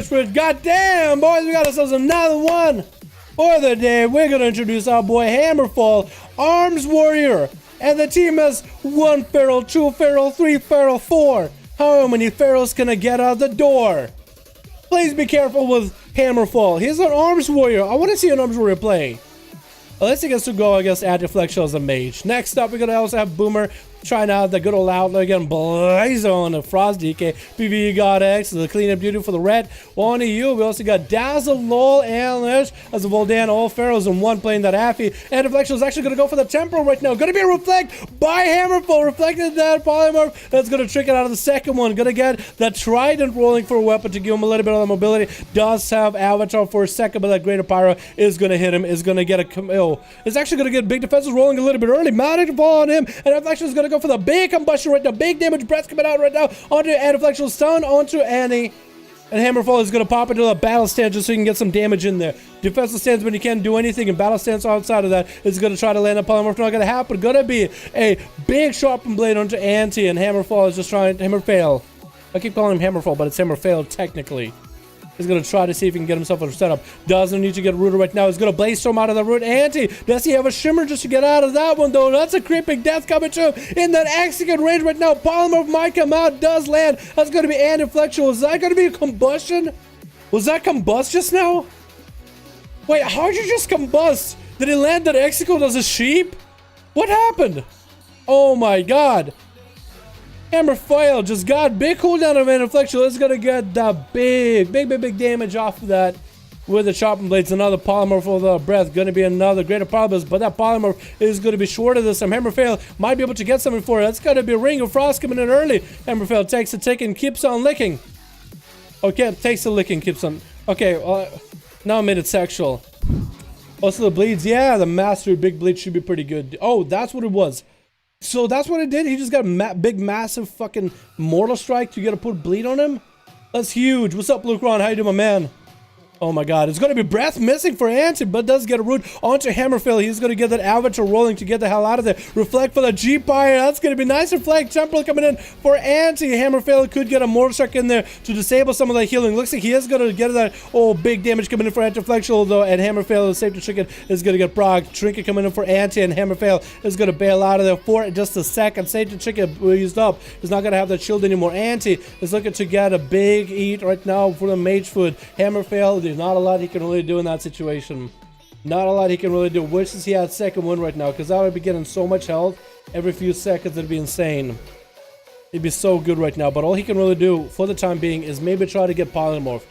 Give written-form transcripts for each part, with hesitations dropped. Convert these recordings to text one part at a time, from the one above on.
Switch, goddamn, boys, we got ourselves another one for the day. We're gonna introduce our boy Hammerfall, Arms Warrior, and the team has 1 feral, 2 feral, 3 feral, 4. How many ferals can I get out the door? Please be careful with Hammerfall. He's an Arms Warrior. I want to see an Arms Warrior play. Unless he gets to go against Antiflectual as a mage. Next up, we're gonna also have Boomer trying out the good old Outlaw again. Blaze on the Frost DK. PvE God X, the cleanup duty for the red. On to you. We also got Dazzlediol, Alaandreesth as a Voldan. All Pharaohs in one playing that Affy. Antiflectual is actually gonna go for the Temporal right now. Gonna be a reflect by Hammerfall. Reflected that polymorph. That's gonna trick it out of the second one. Gonna get the Trident rolling for a weapon to give him a little bit of the mobility. Does have Avatar for a second, but that Greater Pyro is gonna hit him. Is gonna get a it's actually gonna get big defenses rolling a little bit early. Mounting to fall on him, and Affliction is gonna go for the big combustion right now. Big damage breath coming out right now onto Antiflectual, stun onto Annie, and Hammerfall is gonna pop into the battle stance just so you can get some damage in there. Defensive stance when you can't do anything, and battle stance outside of that is gonna try to land a polymorph. Not gonna happen. Gonna be a big sharpened blade onto Anti, and Hammerfall is just trying to Hammerfail. I keep calling him Hammerfall, but it's Hammerfail technically. He's gonna try to see if he can get himself a setup. Doesn't need to get rooted right now. He's gonna Blaze Storm out of the root. Anti, does he have a shimmer just to get out of that one though? That's a creeping death coming to him in that execute range right now. Polymorph might come out, does land. That's gonna be Antiflectual. Is that gonna be a combustion? Was that combust just now? Wait, how'd you just combust? Did he land that execute as a sheep? What happened? Oh my god. Hammerfall just got big cooldown of Antiflectual. It's gonna get the big damage off of that with the chopping blades. Another polymorph for the breath. Gonna be another greater polymorph, but that polymorph is gonna be short of this. And Hammerfall might be able to get something for it. That's gonna be a Ring of Frost coming in early. Hammerfall takes a tick and keeps on licking. Okay, takes a licking, keeps on. Okay, now I made it sexual. Also the bleeds. Yeah, the master big bleed should be pretty good. Oh, that's what it was. So that's what it did. He just got a big, massive fucking Mortal Strike to get to put bleed on him. That's huge. What's up, Luke Ron? How you doing, my man? Oh my god, it's gonna be breath missing for Anti, but does get a root onto Hammerfall. He's gonna get that Avatar rolling to get the hell out of there. Reflect for the G-Pyre. That's gonna be nice. Reflect. Temporal coming in for Anti. Hammerfall could get a Mortal Strike in there to disable some of that healing. Looks like he is gonna get that big damage coming in for Antiflectual though, and Hammerfall is safe to Trinket is gonna get proc. Trinket coming in for Anti, and Hammerfall is gonna bail out of there for just a second. Safe to Trinket used up. He's not gonna have that shield anymore. Anti is looking to get a big eat right now for the mage food. Hammerfall, there's not a lot he can really do in that situation. Not a lot he can really do. Wishes he had second win right now, because I would be getting so much health every few seconds. It'd be insane. It'd be so good right now, but all he can really do for the time being is maybe try to get polymorphed.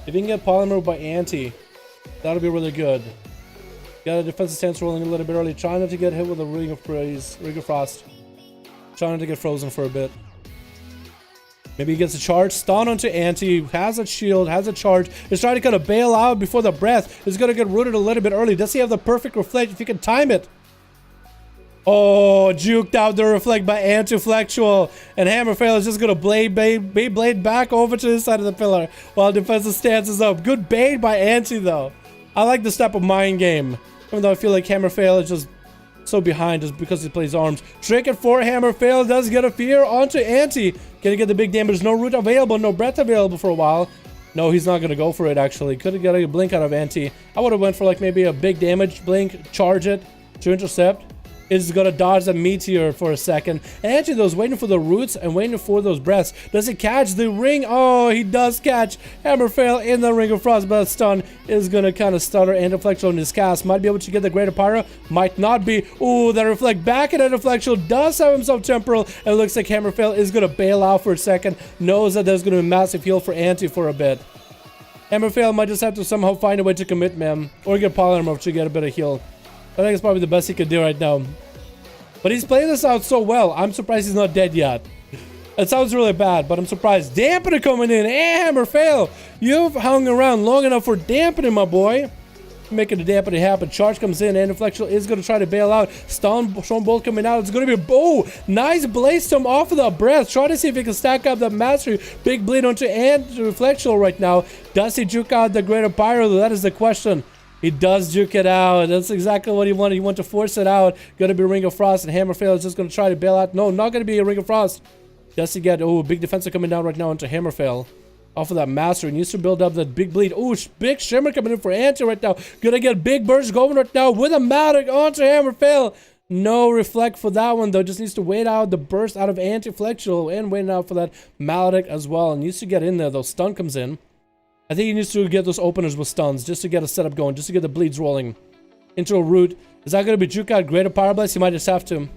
If he can get polymorphed by Anti, that'll be really good. Got a defensive stance rolling a little bit early, trying not to get hit with a Ring of Frost. Trying not to get frozen for a bit. Maybe he gets a charge, stun onto Anti, has a shield, has a charge, is trying to kind of bail out before the breath, is going to get rooted a little bit early. Does he have the perfect reflect if he can time it? Oh, juked out the reflect by Antiflectual, and Hammerfall is just going to blade back over to this side of the pillar while defensive stance is up. Good bait by Anti though. I like this type of mind game, even though I feel like Hammerfall is just so behind just because he plays arms. Trinket for Hammerfall does get a fear onto Anti. Gonna get the big damage. No root available, no breath available for a while. No, he's not gonna go for it actually. Could have got a blink out of Anti. I would have went for like maybe a big damage blink, charge it to intercept. Is gonna dodge the meteor for a second. Anti though is waiting for the roots and waiting for those breaths. Does he catch the ring? Oh, he does catch Hammerfall in the Ring of Frost, but stun is gonna kind of stutter Antiflectual in his cast. Might be able to get the Greater Pyro, might not be. Ooh, that reflect back at Antiflectual does have himself temporal, and it looks like Hammerfall is gonna bail out for a second. Knows that there's gonna be a massive heal for Anti for a bit. Hammerfall might just have to somehow find a way to commit, man, or get polymorph to get a bit of heal. I think it's probably the best he could do right now. But he's playing this out so well. I'm surprised he's not dead yet. It sounds really bad, but I'm surprised. Dampener coming in. Hammerfall, you've hung around long enough for Dampener, my boy. making the dampening happen. Charge comes in, Antiflectual is going to try to bail out. Stone Bolt coming out. It's going to be, oh, nice Blaze Storm off of the breath. Try to see if he can stack up that Mastery. Big bleed onto Antiflectual right now. Does he juke out the Greater Pyro? That is the question. He does juke it out. That's exactly what he wanted. He wanted to force it out. Going to be Ring of Frost, and Hammerfall is just going to try to bail out. No, not going to be a Ring of Frost. Does he get, oh, big defensor coming down right now into Hammerfall. Off of that Master. He needs to build up that big bleed. Oh, big Shimmer coming in for Anti right now. Gonna get big burst going right now with a Maledict onto Hammerfall. No reflect for that one though. Just needs to wait out the burst out of Antiflectual and waiting out for that Maledict as well. And needs to get in there though. Stun comes in. I think he needs to get those openers with stuns just to get a setup going, just to get the bleeds rolling into a root. Is that going to be juke out Greater Power Blast? He might just have to.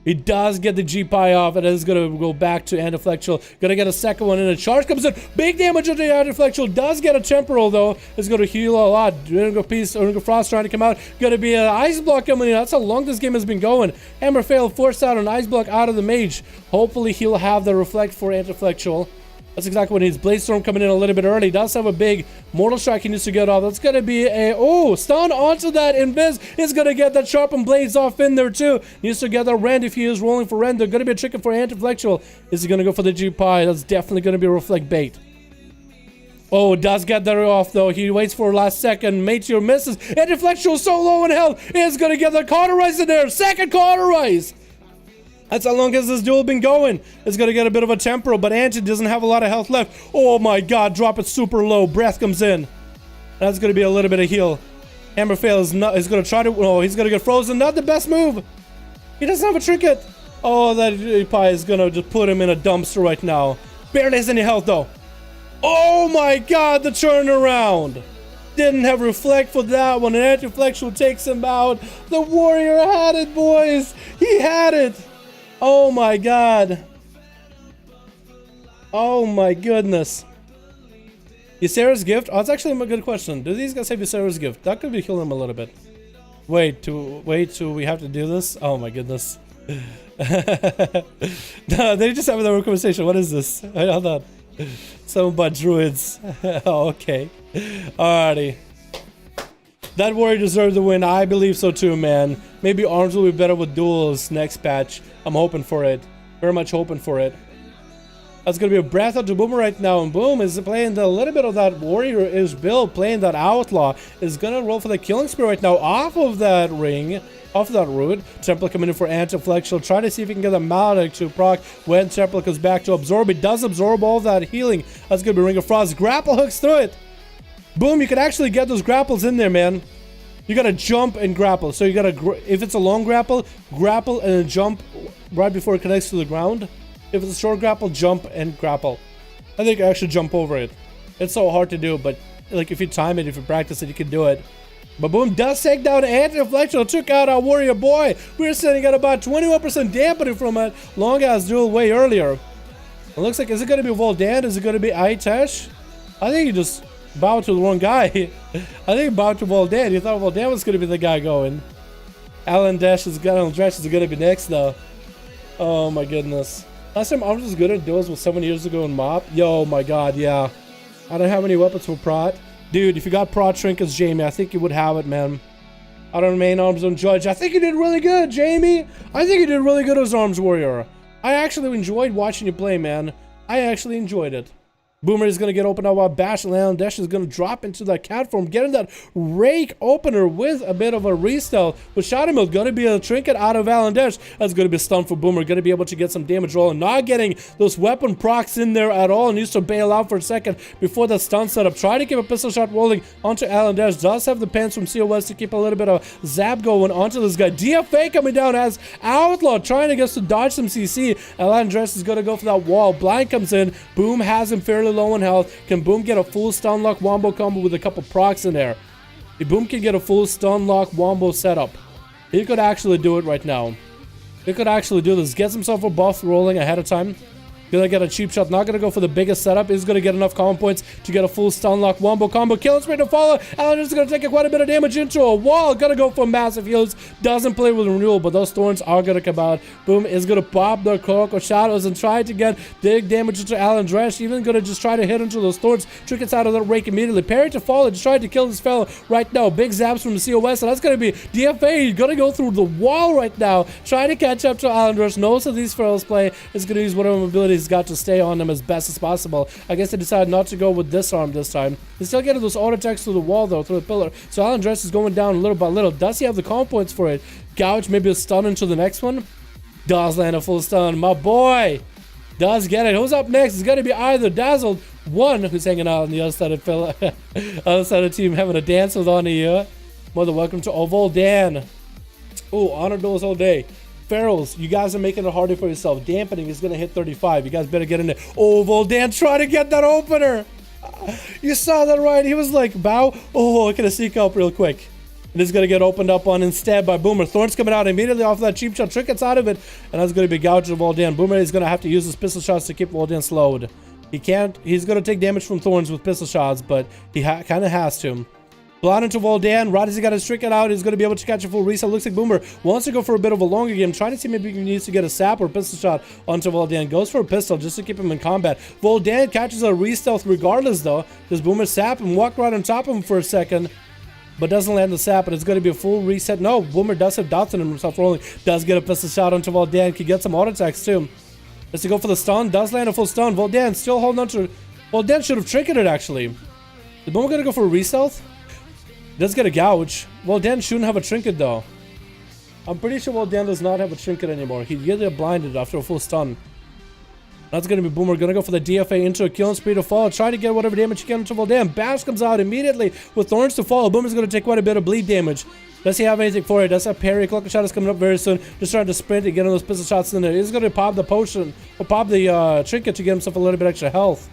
He does get the G-Pie off, and it's going to go back to Antiflectual. Going to get a second one in. A charge comes in. Big damage on the Antiflectual. Does get a Temporal, though. It's going to heal a lot. Ring of Frost trying to come out. Going to be an Ice Block coming in. That's how long this game has been going. Hammerfall forced out an Ice Block out of the Mage. Hopefully, he'll have the Reflect for Antiflectual. That's exactly what he needs. Blaze Storm coming in a little bit early. Does have a big Mortal Strike he needs to get off. That's going to be a... Oh, stun onto that Invis. Is going to get that Sharpened Blades off in there too. Needs to get that Rend if he is rolling for Rend. They're going to be a chicken for Antiflectual. Is he going to go for the G-Pie? That's definitely going to be a Reflect bait. Oh, does get that off though. He waits for a last second. Meteor misses. Antiflectual so low in health. Is going to get the Cauterize in there. Second Cauterize. That's how long has this duel been going. It's going to get a bit of a temporal, but Anti doesn't have a lot of health left. Oh my god, drop it super low. Breath comes in. That's going to be a little bit of heal. Hammerfall is going to try to... Oh, he's going to get frozen. Not the best move. He doesn't have a trinket. Oh, that pie is going to just put him in a dumpster right now. Barely has any health though. Oh my god, the turnaround. Didn't have reflect for that one. And Antiflectual takes him out. The warrior had it, boys. He had it. Oh my god. Oh my goodness. Ysera's gift? Oh, that's actually a good question. Do these guys have Ysera's gift? That could be killing him a little bit. Wait till we have to do this? Oh my goodness. No, they just have another conversation. What is this? Hold on. Something about druids. Oh, okay. Alrighty. That warrior deserves the win. I believe so too, man. Maybe arms will be better with duels next patch. I'm hoping for it. Very much hoping for it. That's going to be a breath out to Boomer right now. And Boom is playing a little bit of that warrior-ish build. Playing that Outlaw. Is going to roll for the Killing Spear right now. Off of that ring. Off of that root. Templar coming in for Antiflectual. Trying to see if he can get a Maledict to proc when Templar comes back to absorb. He does absorb all that healing. That's going to be Ring of Frost. Grapple hooks through it. Boom, you can actually get those grapples in there, man. You gotta jump and grapple. So you gotta, if it's a long grapple, grapple and then jump right before it connects to the ground. If it's a short grapple, jump and grapple. I think I actually jump over it. It's so hard to do, but like if you time it, if you practice it, you can do it. But Boom does take down Antiflectual, took out our warrior boy. We're sitting at about 21% dampening from a long-ass duel way earlier. It looks like, is it gonna be Voldan? Is it gonna be Aitesh? I think he just bowed to the wrong guy. I think he bowed to Voldan. He thought Voldan was going to be the guy going. Alaandreesth is going to be next, though. Oh, my goodness. Last time I was as good at duels was 7 years ago in MoP. Yo, my god, yeah. I don't have any weapons for Prot. Dude, if you got Prot Trinkets, Jamie, I think you would have it, man. I don't main arms on Judge. I think you did really good, Jamie. I think you did really good as Arms Warrior. I actually enjoyed watching you play, man. I actually enjoyed it. Boomer is going to get opened up while Bash and Alaandreesth is going to drop into that cat form, getting that rake opener with a bit of a restealth. With Shadow Meld, going to be a trinket out of Alaandreesth. That's going to be a stun for Boomer, going to be able to get some damage rolling. Not getting those weapon procs in there at all. Needs to bail out for a second before the stun setup. Try to keep a pistol shot rolling onto Alaandreesth. Does have the pants from COS to keep a little bit of zap going onto this guy. DFA coming down as Outlaw, trying to get to dodge some CC. Alaandreesth is going to go for that wall. Blind comes in. Boom has him fairly low on health. Can Boom get a full stun lock wombo combo with a couple procs in there? If Boom can get a full stun lock wombo setup, he could actually do it right now. He could actually do this. Gets himself a buff rolling ahead of time. Gonna get a cheap shot, not gonna go for the biggest setup. Is gonna get enough common points to get a full stun lock wombo combo. Killing spree to follow. Alaandreesth is gonna take quite a bit of damage into a wall. Gonna go for massive heals. Doesn't play with renewal, but those thorns are gonna come out. Boom is gonna pop the Coco Shadows and try to get big damage into Alaandreesth. Even gonna just try to hit into those thorns. Trinkets out of the rake immediately. Parry to follow. Just trying to kill this fellow right now. Big zaps from the COS, and that's gonna be DFA. He's gonna go through the wall right now. Trying to catch up to Alaandreesth. Knows that these fellows play. Is gonna use whatever abilities he's got to stay on them as best as possible. I guess they decided not to go with disarm this time. He's still getting those auto attacks through the wall though, through the pillar. So Alaandreesth is going down little by little. Does he have the comp points for it? Gouge, maybe a stun into the next one. Does land a full stun. My boy does get it. Who's up next? It's gonna be either Dazzled one, who's hanging out on the other side of the other side of the team, having a dance with on here. More than welcome to Voldan. Oh, honor duels all day. Ferals, you guys are making it harder for yourself. Dampening is going to hit 35. You guys better get in there. Oh, Voldan, try to get that opener. You saw that right. He was like, bow. Oh, I can sneak up real quick. And it's going to get opened up on instead by Boomer. Thorns coming out immediately off that cheap shot. Trinkets out of it. And that's going to be gouged of Voldan. Boomer is going to have to use his pistol shots to keep Voldan slowed. He can't. He's going to take damage from Thorns with pistol shots, but he kind of has to. Blind into Voldan. Right as he got his Trinket out, he's going to be able to catch a full reset. Looks like Boomer wants to go for a bit of a longer game. Trying to see maybe he needs to get a sap or pistol shot onto Voldan. Goes for a pistol just to keep him in combat. Voldan catches a re-stealth regardless though. Does Boomer sap and walk right on top of him for a second, but doesn't land the sap, and it's going to be a full reset. No, Boomer does have doubts in himself rolling. Does get a pistol shot onto Voldan. Can get some auto attacks too. Does he go for the stun? Does land a full stun. Voldan still holding on to... Voldan should have trinketed actually. Is Boomer going to go for a re-stealth? Does get a gouge. Voldan shouldn't have a trinket though. I'm pretty sure Voldan does not have a trinket anymore. He get blinded after a full stun. That's going to be Boomer. Going to go for the DFA into a killing spree to fall. Try to get whatever damage he can into Voldan. Bash comes out immediately with thorns to fall. Boomer's going to take quite a bit of bleed damage. Does he have anything for it? Does have parry? Cloak shot is coming up very soon. Just trying to sprint and get those pistol shots in there. He's going to pop the potion or pop the trinket to get himself a little bit extra health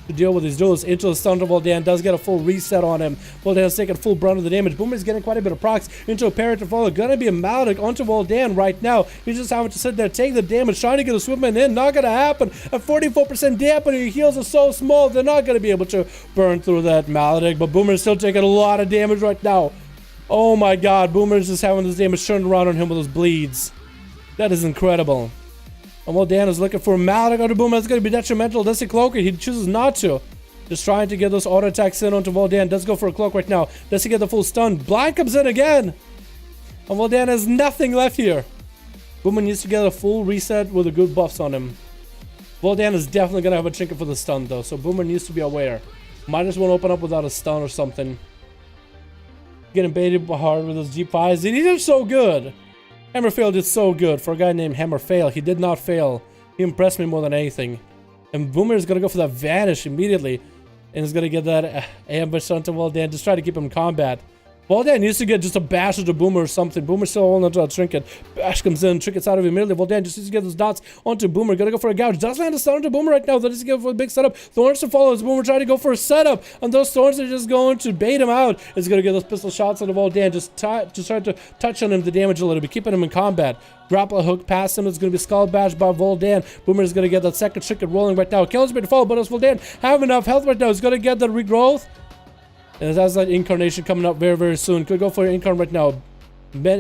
to deal with these duels. Into the stun to Voldan. Does get a full reset on him. Voldan's taking full brunt of the damage. Boomer's getting quite a bit of procs into a parry to follow. Gonna be a Maledic onto Voldan right now. He's just having to sit there, take the damage, trying to get a swimman in. Not gonna happen. A 44% dampening. Your heals are so small, they're not gonna be able to burn through that Maledic. But Boomer's still taking a lot of damage right now. Oh my god, Boomer's just having this damage turned around on him with those bleeds. That is incredible. And Voldan is looking for a Maledic onto Boomer. That's going to be detrimental. Does he cloak it? He chooses not to. Just trying to get those auto attacks in onto Voldan. Does go for a cloak right now. Does he get the full stun? Blind comes in again. And Voldan has nothing left here. Boomer needs to get a full reset with the good buffs on him. Voldan is definitely going to have a trinket for the stun though. So Boomer needs to be aware. Might as well open up without a stun or something. Getting baited hard with those G5s. And he did so good. Hammerfall did so good for a guy named Hammerfall. He did not fail. He impressed me more than anything. And Boomer is going to go for that vanish immediately. And is going to get that ambush onto Voldan. Just try to keep him in combat. Voldan needs to get just a bash into Boomer or something. Boomer's still holding onto a trinket. Bash comes in, trinkets out of him immediately. Voldan just needs to get those dots onto Boomer. Gonna go for a gouge. Does land a stun onto Boomer right now. That is going for a big setup. Thorns to follow as Boomer trying to go for a setup. And those thorns are just going to bait him out. Is gonna get those pistol shots onto Voldan. Just trying to touch on him to damage a little bit, keeping him in combat. Grapple hook past him. It's going to be skull bash by Voldan. Boomer is going to get that second trinket rolling right now. Kills me to follow, but does Voldan have enough health right now? He's going to get the regrowth. And that's that incarnation coming up very, very soon. Could go for your incarn right now.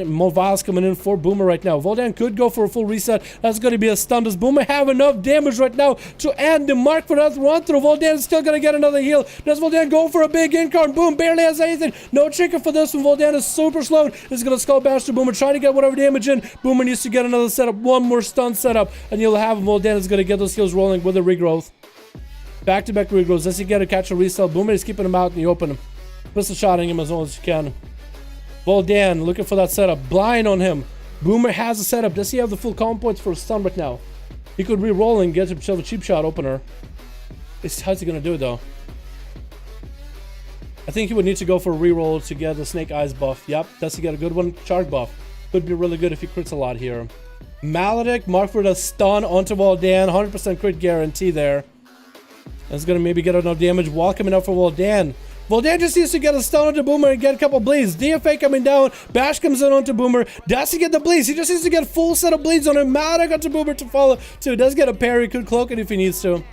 More vials coming in for Boomer right now. Voldan could go for a full reset. That's going to be a stun. Does Boomer have enough damage right now to end the mark for that run through? Voldan is still going to get another heal. Does Voldan go for a big incarn? Boom, barely has anything. No trinket for this one. Voldan is super slowed. He's going to skull bash to Boomer, trying to get whatever damage in. Boomer needs to get another setup. One more stun setup, and you'll have him. Voldan is going to get those heals rolling with a regrowth. Back-to-back regrowths. Does he get a catch or resell? Boomer is keeping him out in the open. Pistol shotting him as long as you can. Voldan looking for that setup. Blind on him. Boomer has a setup. Does he have the full comp points for a stun right now? He could re-roll and get himself a cheap shot opener. How's he going to do it though? I think he would need to go for a re-roll to get the Snake Eyes buff. Yep. Does he get a good one? Shark buff. Could be really good if he crits a lot here. Maledic, mark for the stun onto Voldan. 100% crit guarantee there. That's going to maybe get enough damage while coming up for Voldan. Voldan just needs to get a stun onto Boomer and get a couple bleeds. DFA coming down. Bash comes in onto Boomer. Does he get the bleeds? He just needs to get a full set of bleeds on him. Mad onto Boomer to follow too. Does get a parry. Could cloak it if he needs to.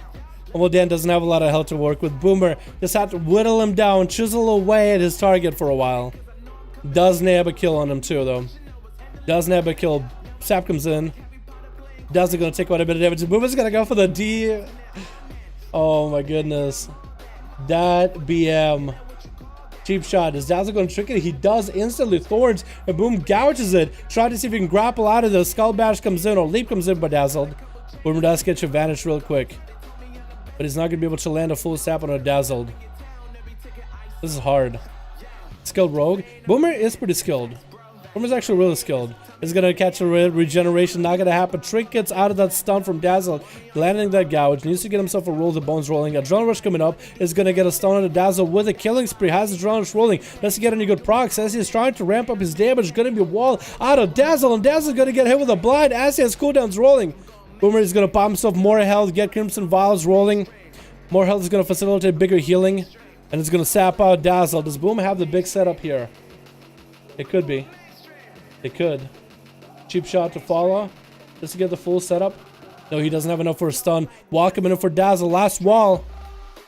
Voldan doesn't have a lot of health to work with. Boomer just had to whittle him down, chisel away at his target for a while. Does nab a kill on him too, though. Does nab a kill. Sap comes in. Does it gonna take quite a bit of damage. Boomer's gonna go for the D. Oh my goodness. That BM. Cheap shot. Is Dazzle gonna trick it? He does instantly. Thorns and Boom gouges it. Try to see if he can grapple out of this. Skull Bash comes in or Leap comes in by Dazzled. Boomer does get your advantage real quick. But he's not going to be able to land a full sap on a Dazzled. This is hard. Skilled Rogue. Boomer is pretty skilled. Boomer's actually really skilled. He's going to catch a regeneration. Not going to happen. Trick gets out of that stun from Dazzled. Landing that gouge. Needs to get himself a roll. The bones rolling. Adrenaline Rush coming up. Is going to get a stun on a Dazzle with a killing spree. Has Adrenaline Rush rolling. Doesn't get any good procs. As he's trying to ramp up his damage. Going to be a wall out of Dazzle. And Dazzle's going to get hit with a blind as he has cooldowns rolling. Boomer is going to pop himself more health. Get Crimson Vials rolling. More health is going to facilitate bigger healing. And it's going to sap out Dazzle. Does Boom have the big setup here? It could be. It could. Cheap shot to follow. Just to get the full setup. No, he doesn't have enough for a stun. Wall coming in for Dazzle. Last wall.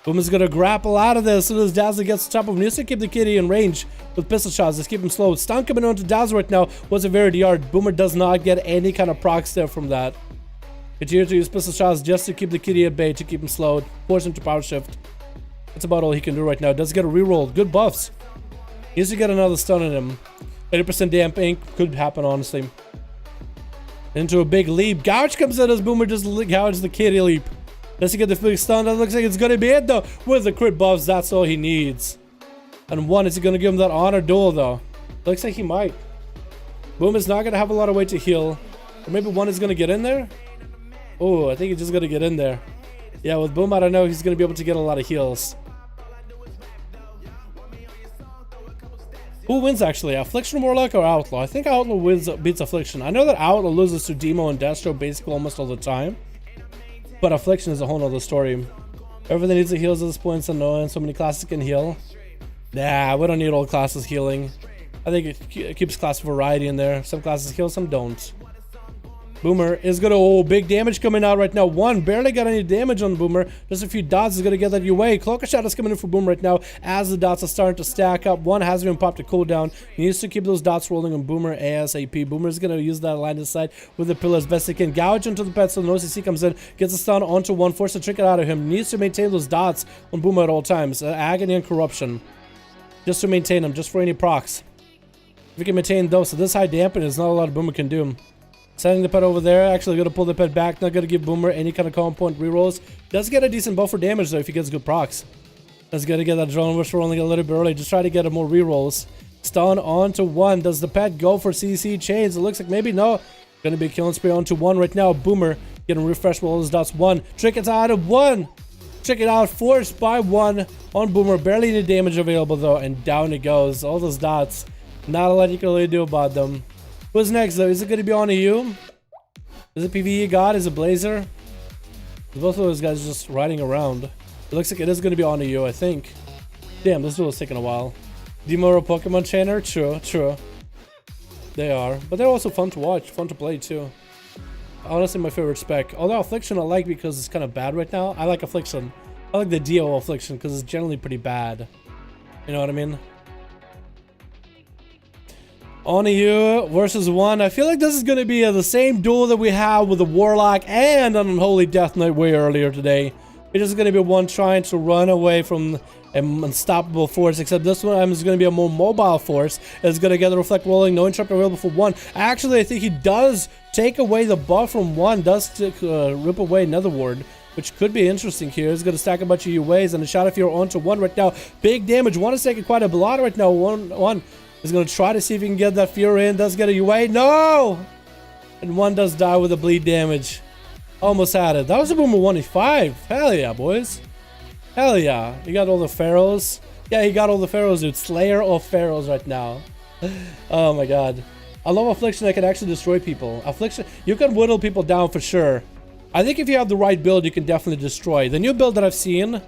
Boom is going to grapple out of this as soon as Dazzle gets to top of him. He needs to keep the kitty in range with pistol shots. Just keep him slow. Stun coming onto Dazzle right now. Was a very yard. Boomer does not get any kind of procs there from that. Continue to use pistol shots just to keep the kitty at bay, to keep him slowed. Force him to power shift. That's about all he can do right now. Does get a reroll. Good buffs. He needs to get another stun on him. 80% damp ink. Could happen, honestly. Into a big leap. Gouge comes in as Boomer just gouges the kitty leap. Does he get the big stun? That looks like it's going to be it, though. With the crit buffs, that's all he needs. And one, is he going to give him that honor duel, though? Looks like he might. Boom is not going to have a lot of way to heal. Or maybe one is going to get in there? Oh, I think he's just going to get in there. Yeah, with Boom, I don't know. He's going to be able to get a lot of heals. Who wins, actually? Affliction, Warlock, or Outlaw? I think Outlaw beats Affliction. I know that Outlaw loses to Demo and Destro basically almost all the time. But Affliction is a whole nother story. Everything needs to heal at this point. It's annoying. So many classes can heal. Nah, we don't need all classes healing. I think it keeps class variety in there. Some classes heal, some don't. Boomer is gonna, oh, big damage coming out right now. One, barely got any damage on Boomer. Just a few dots is gonna get that UA. Cloaker Shot is coming in for Boomer right now as the dots are starting to stack up. One hasn't even popped a cooldown. He needs to keep those dots rolling on Boomer ASAP. Boomer is gonna use that line of sight with the pillar as best he can. Gouge into the pet so the OCC comes in, gets a stun onto one, force a trick it out of him. Needs to maintain those dots on Boomer at all times. Agony and Corruption. Just to maintain them, just for any procs. If we can maintain those, so this high dampen is not a lot of Boomer can do. Sending the pet over there, actually gonna pull the pet back, not gonna give Boomer any kind of calm point rerolls. Does get a decent buff for damage though if he gets good procs. Does gotta get that Adrenaline Rush rolling a little bit early, just try to get more rerolls. Stun onto one. Does the pet go for CC chains? It looks like maybe no. Gonna be killing spree onto one right now. Boomer getting refreshed with all his dots. One. Trick it out of one. Trick it out, forced by one on Boomer. Barely any damage available though, and down it goes. All those dots. Not a lot you can really do about them. Who's next though? Is it going to be on to you? Is it PvE God? Is it Blazer? Both of those guys just riding around. It looks like it is going to be on to you, I think. Damn, this duel is taking a while. Demora Pokemon Trainer? True, true. They are. But they're also fun to watch, fun to play too. Honestly, my favorite spec. Although Affliction I like because it's kind of bad right now. I like Affliction. I like the DO Affliction because it's generally pretty bad. You know what I mean? On to you versus one. I feel like this is going to be the same duel that we have with the Warlock and an Unholy Death Knight way earlier today. It's just going to be one trying to run away from an unstoppable force, except this one is going to be a more mobile force. It's going to get the Reflect rolling, no interrupt available for one. Actually, I think he does take away the buff from one, does rip away another ward, which could be interesting here. It's going to stack a bunch of UAs and a shot of fear onto one right now. Big damage. One is taking quite a lot right now. One is going to try to see if he can get that fear in. Does get a UA. No! And one does die with the bleed damage. Almost had it. That was a Boomer 185. Hell yeah, boys. Hell yeah. He got all the pharaohs. Yeah, he got all the pharaohs, dude. Slayer of pharaohs right now. Oh my god. I love Affliction that can actually destroy people. Affliction, you can whittle people down for sure. I think if you have the right build, you can definitely destroy. The new build that I've seen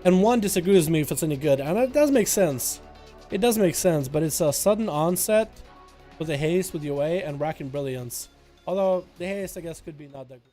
And one disagrees with me if it's any good, and it does make sense. It does make sense, but it's a sudden onset with a haste with your way and racking brilliance. Although the haste, I guess, could be not that good.